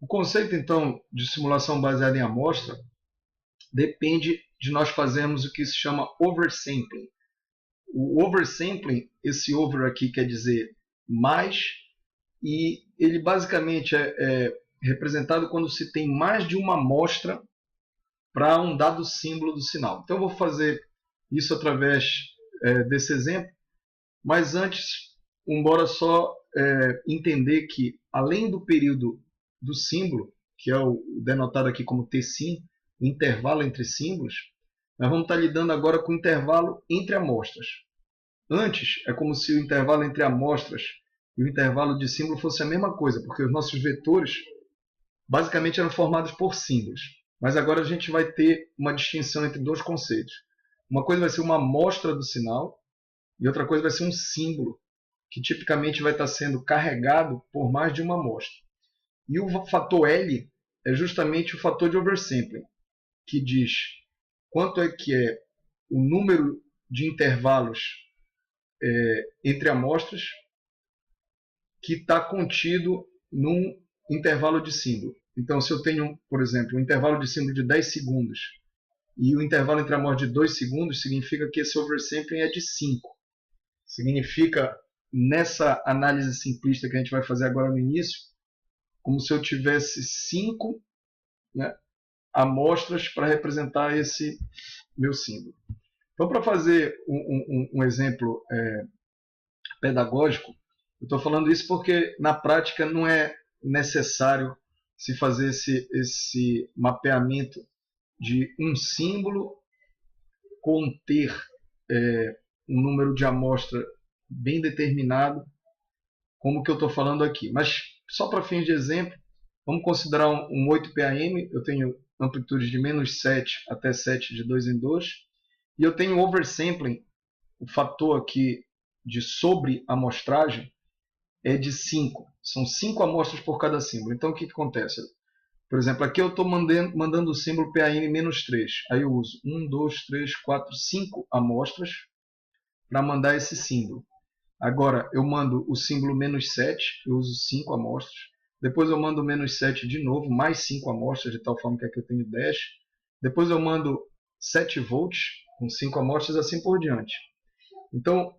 O conceito, então, de simulação baseada em amostra depende de nós fazermos o que se chama oversampling. O oversampling, esse over aqui quer dizer mais, e ele basicamente é representado quando se tem mais de uma amostra para um dado símbolo do sinal. Então eu vou fazer isso através desse exemplo, mas antes, bora só entender que além do período do símbolo, que é o denotado aqui como T-sim, o intervalo entre símbolos, nós vamos estar lidando agora com o intervalo entre amostras. Antes, é como se o intervalo entre amostras e o intervalo de símbolo fosse a mesma coisa, porque os nossos vetores basicamente eram formados por símbolos. Mas agora a gente vai ter uma distinção entre dois conceitos. Uma coisa vai ser uma amostra do sinal e outra coisa vai ser um símbolo, que tipicamente vai estar sendo carregado por mais de uma amostra. E o fator L é justamente o fator de oversampling, que diz quanto é que é o número de intervalos entre amostras que está contido num intervalo de símbolo. Então, se eu tenho, por exemplo, um intervalo de símbolo de 10 segundos e o intervalo entre amostras de 2 segundos, significa que esse oversampling é de 5. Significa, nessa análise simplista que a gente vai fazer agora no início, como se eu tivesse 5 amostras para representar esse meu símbolo. Então, para fazer um exemplo pedagógico, eu estou falando isso porque na prática não é necessário se fazer esse mapeamento de um símbolo conter um número de amostra bem determinado, como que eu estou falando aqui. Mas só para fins de exemplo, vamos considerar um 8PAM, eu tenho amplitude de -7 até 7 de 2 em 2, e eu tenho oversampling, o fator aqui de sobreamostragem é de 5. São 5 amostras por cada símbolo. Então o que acontece? Por exemplo, aqui eu estou mandando o símbolo PAM-3. Aí eu uso 1, 2, 3, 4, 5 amostras para mandar esse símbolo. Agora eu mando o símbolo -7, eu uso 5 amostras. Depois eu mando o -7 de novo, mais 5 amostras, de tal forma que aqui eu tenho 10. Depois eu mando 7 volts, com 5 amostras, assim por diante. Então,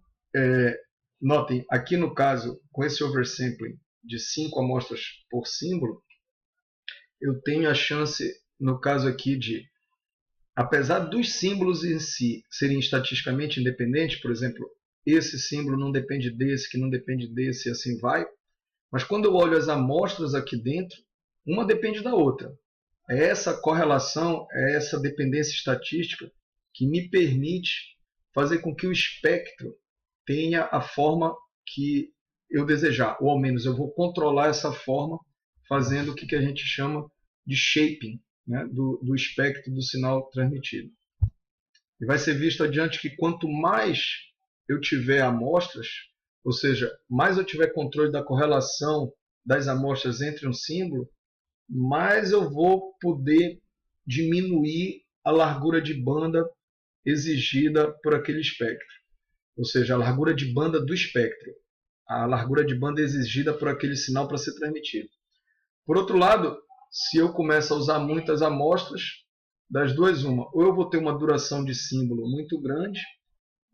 notem, aqui no caso, com esse oversampling de 5 amostras por símbolo, eu tenho a chance, no caso aqui, de, apesar dos símbolos em si serem estatisticamente independentes, por exemplo, esse símbolo não depende desse, que não depende desse, e assim vai, mas quando eu olho as amostras aqui dentro, uma depende da outra. É essa correlação, é essa dependência estatística que me permite fazer com que o espectro tenha a forma que eu desejar, ou ao menos eu vou controlar essa forma fazendo o que a gente chama de shaping, né, do espectro do sinal transmitido. E vai ser visto adiante que quanto mais eu tiver amostras, ou seja, mais eu tiver controle da correlação das amostras entre um símbolo, mais eu vou poder diminuir a largura de banda exigida por aquele espectro. Ou seja, a largura de banda do espectro. A largura de banda exigida por aquele sinal para ser transmitido. Por outro lado, se eu começo a usar muitas amostras, das duas uma, ou eu vou ter uma duração de símbolo muito grande,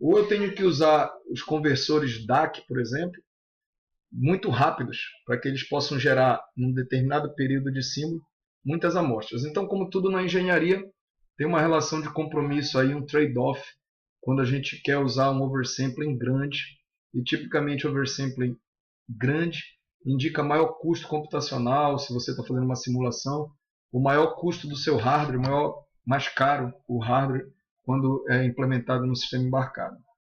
ou eu tenho que usar os conversores DAC, por exemplo, muito rápidos, para que eles possam gerar, num determinado período de símbolo, muitas amostras. Então, como tudo na engenharia, tem uma relação de compromisso aí, um trade-off, quando a gente quer usar um oversampling grande, e tipicamente oversampling grande indica maior custo computacional, se você está fazendo uma simulação, o maior custo do seu hardware, mais caro o hardware quando é implementado no sistema embarcado.